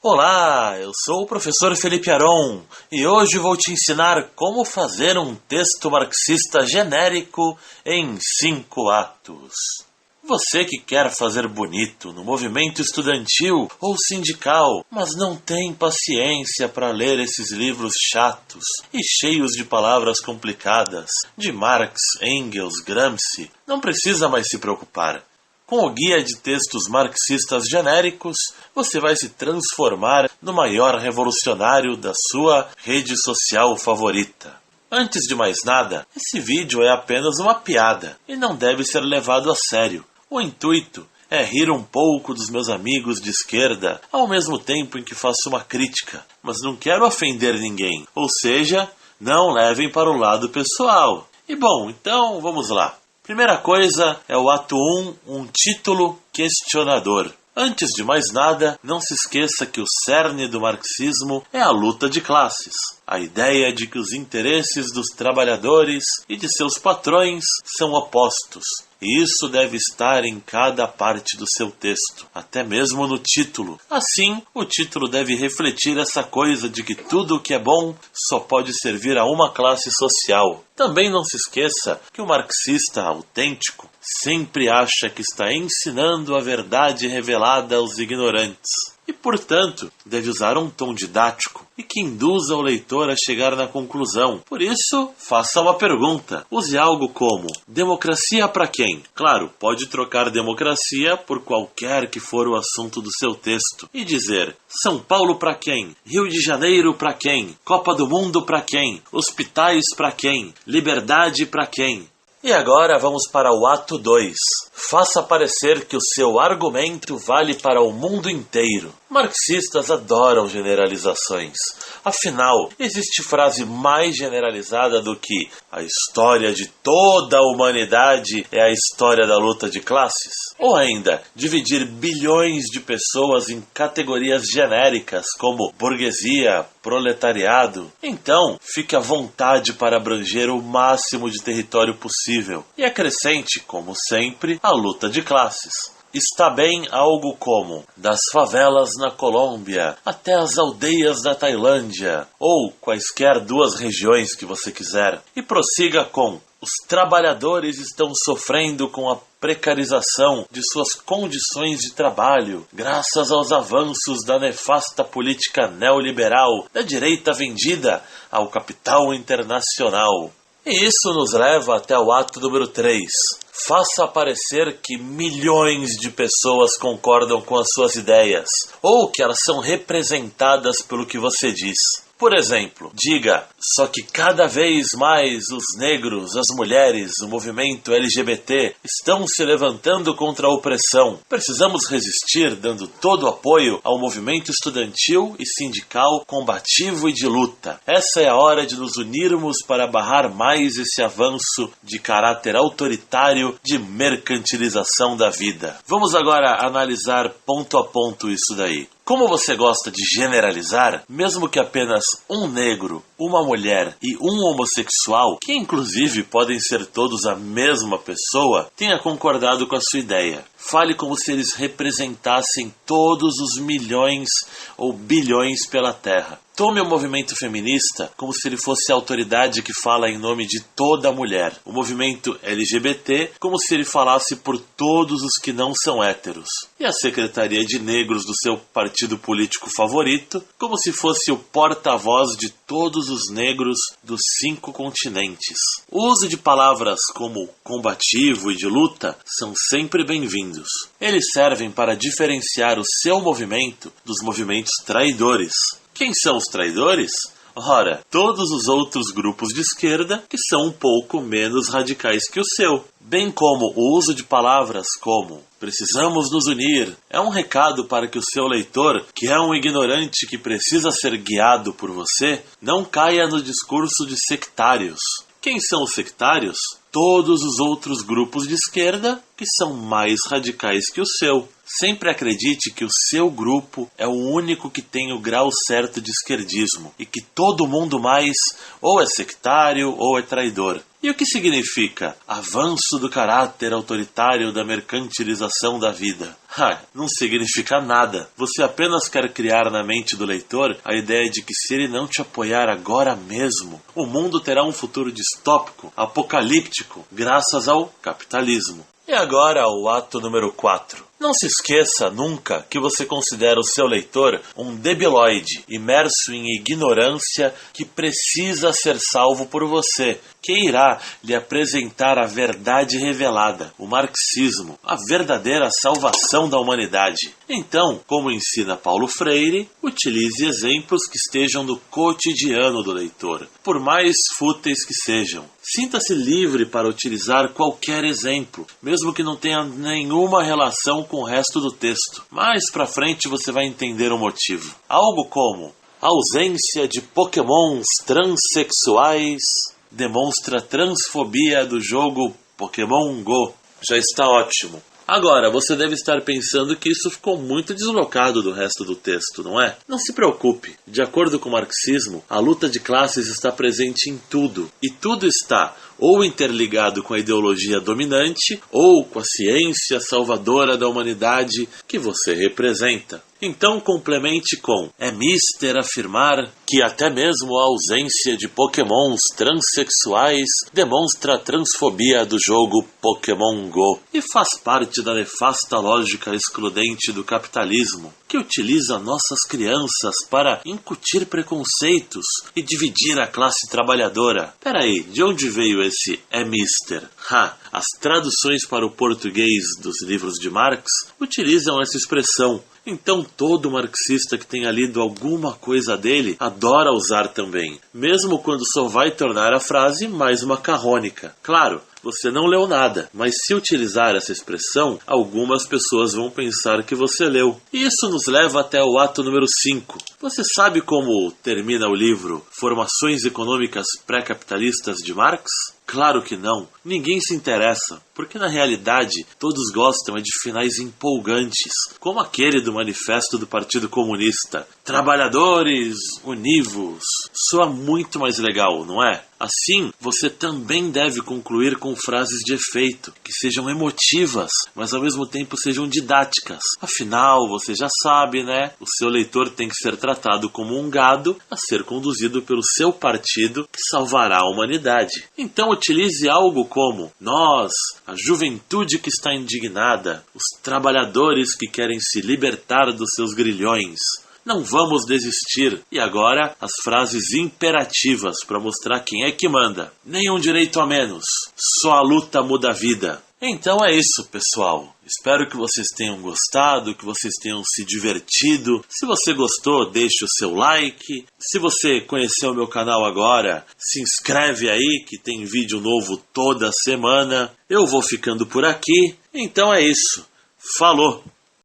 Olá, eu sou o professor Felipe Aron e hoje vou te ensinar como fazer um texto marxista genérico em 5 atos. Você que quer fazer bonito no movimento estudantil ou sindical, mas não tem paciência para ler esses livros chatos e cheios de palavras complicadas de Marx, Engels, Gramsci, não precisa mais se preocupar. Com o guia de textos marxistas genéricos, você vai se transformar no maior revolucionário da sua rede social favorita. Antes de mais nada, esse vídeo é apenas uma piada e não deve ser levado a sério. O intuito é rir um pouco dos meus amigos de esquerda, ao mesmo tempo em que faço uma crítica, mas não quero ofender ninguém, ou seja, não levem para o lado pessoal. E bom, então vamos lá. Primeira coisa é o ato 1, um título questionador. Antes de mais nada, não se esqueça que o cerne do marxismo é a luta de classes. A ideia de que os interesses dos trabalhadores e de seus patrões são opostos. E isso deve estar em cada parte do seu texto, até mesmo no título. Assim, o título deve refletir essa coisa de que tudo o que é bom só pode servir a uma classe social. Também não se esqueça que o marxista autêntico sempre acha que está ensinando a verdade revelada aos ignorantes. E, portanto, deve usar um tom didático e que induza o leitor a chegar na conclusão. Por isso, faça uma pergunta. Use algo como: democracia para quem? Claro, pode trocar democracia por qualquer que for o assunto do seu texto e dizer: São Paulo para quem? Rio de Janeiro para quem? Copa do Mundo para quem? Hospitais para quem? Liberdade para quem? E agora vamos para o ato 2. Faça parecer que o seu argumento vale para o mundo inteiro. Marxistas adoram generalizações. Afinal, existe frase mais generalizada do que a história de toda a humanidade é a história da luta de classes? Ou ainda, dividir bilhões de pessoas em categorias genéricas como burguesia, proletariado? Então, fique à vontade para abranger o máximo de território possível e acrescente, como sempre, a luta de classes. Está bem algo como das favelas na Colômbia até as aldeias da Tailândia, ou quaisquer duas regiões que você quiser. E prossiga com: os trabalhadores estão sofrendo com a precarização de suas condições de trabalho, graças aos avanços da nefasta política neoliberal da direita vendida ao capital internacional. E isso nos leva até o ato número 3. Faça parecer que milhões de pessoas concordam com as suas ideias, ou que elas são representadas pelo que você diz. Por exemplo, diga: só que cada vez mais os negros, as mulheres, o movimento LGBT estão se levantando contra a opressão. Precisamos resistir dando todo o apoio ao movimento estudantil e sindical combativo e de luta. Essa é a hora de nos unirmos para barrar mais esse avanço de caráter autoritário de mercantilização da vida. Vamos agora analisar ponto a ponto isso daí. Como você gosta de generalizar, mesmo que apenas um negro, uma mulher e um homossexual, que inclusive podem ser todos a mesma pessoa, tenha concordado com a sua ideia. Fale como se eles representassem todos os milhões ou bilhões pela Terra. Tome o movimento feminista como se ele fosse a autoridade que fala em nome de toda a mulher. O movimento LGBT como se ele falasse por todos os que não são héteros. E a Secretaria de Negros do seu partido político favorito como se fosse o porta-voz de todos os negros dos 5 continentes. O uso de palavras como combativo e de luta são sempre bem-vindos. Eles servem para diferenciar o seu movimento dos movimentos traidores. Quem são os traidores? Ora, todos os outros grupos de esquerda que são um pouco menos radicais que o seu. Bem como o uso de palavras como precisamos nos unir é um recado para que o seu leitor, que é um ignorante que precisa ser guiado por você, não caia no discurso de sectários. Quem são os sectários? Todos os outros grupos de esquerda que são mais radicais que o seu. Sempre acredite que o seu grupo é o único que tem o grau certo de esquerdismo e que todo mundo mais ou é sectário ou é traidor. E o que significa avanço do caráter autoritário da mercantilização da vida? Não significa nada. Você apenas quer criar na mente do leitor a ideia de que se ele não te apoiar agora mesmo, o mundo terá um futuro distópico, apocalíptico, graças ao capitalismo. E agora o ato número 4. Não se esqueça nunca que você considera o seu leitor um debilóide, imerso em ignorância que precisa ser salvo por você, que irá lhe apresentar a verdade revelada, o marxismo, a verdadeira salvação da humanidade. Então, como ensina Paulo Freire, utilize exemplos que estejam no cotidiano do leitor, por mais fúteis que sejam. Sinta-se livre para utilizar qualquer exemplo, mesmo que não tenha nenhuma relação com o resto do texto. Mais pra frente você vai entender o motivo. Algo como: a ausência de pokémons transexuais demonstra transfobia do jogo Pokémon Go. Já está ótimo. Agora, você deve estar pensando que isso ficou muito deslocado do resto do texto, não é? Não se preocupe. De acordo com o marxismo, a luta de classes está presente em tudo. E tudo está ou interligado com a ideologia dominante, ou com a ciência salvadora da humanidade que você representa. Então complemente com: é mister afirmar que até mesmo a ausência de pokémons transexuais demonstra a transfobia do jogo Pokémon Go e faz parte da nefasta lógica excludente do capitalismo, que utiliza nossas crianças para incutir preconceitos e dividir a classe trabalhadora. Peraí, de onde veio esse é mister? As traduções para o português dos livros de Marx utilizam essa expressão. Então todo marxista que tenha lido alguma coisa dele adora usar também, mesmo quando só vai tornar a frase mais macarrônica. Claro, você não leu nada, mas se utilizar essa expressão, algumas pessoas vão pensar que você leu. E isso nos leva até o ato número 5. Você sabe como termina o livro Formações Econômicas Pré-Capitalistas de Marx? Claro que não. Ninguém se interessa, porque na realidade todos gostam de finais empolgantes, como aquele do Manifesto do Partido Comunista. Trabalhadores univos. Soa muito mais legal, não é? Assim, você também deve concluir com frases de efeito, que sejam emotivas, mas ao mesmo tempo sejam didáticas. Afinal, você já sabe, né? O seu leitor tem que ser tratado como um gado a ser conduzido pelo seu partido que salvará a humanidade. Então utilize algo como: nós, a juventude que está indignada, os trabalhadores que querem se libertar dos seus grilhões. Não vamos desistir. E agora, as frases imperativas para mostrar quem é que manda. Nenhum direito a menos. Só a luta muda a vida. Então é isso, pessoal. Espero que vocês tenham gostado, que vocês tenham se divertido. Se você gostou, deixe o seu like. Se você conheceu o meu canal agora, se inscreve aí que tem vídeo novo toda semana. Eu vou ficando por aqui. Então é isso. Falou!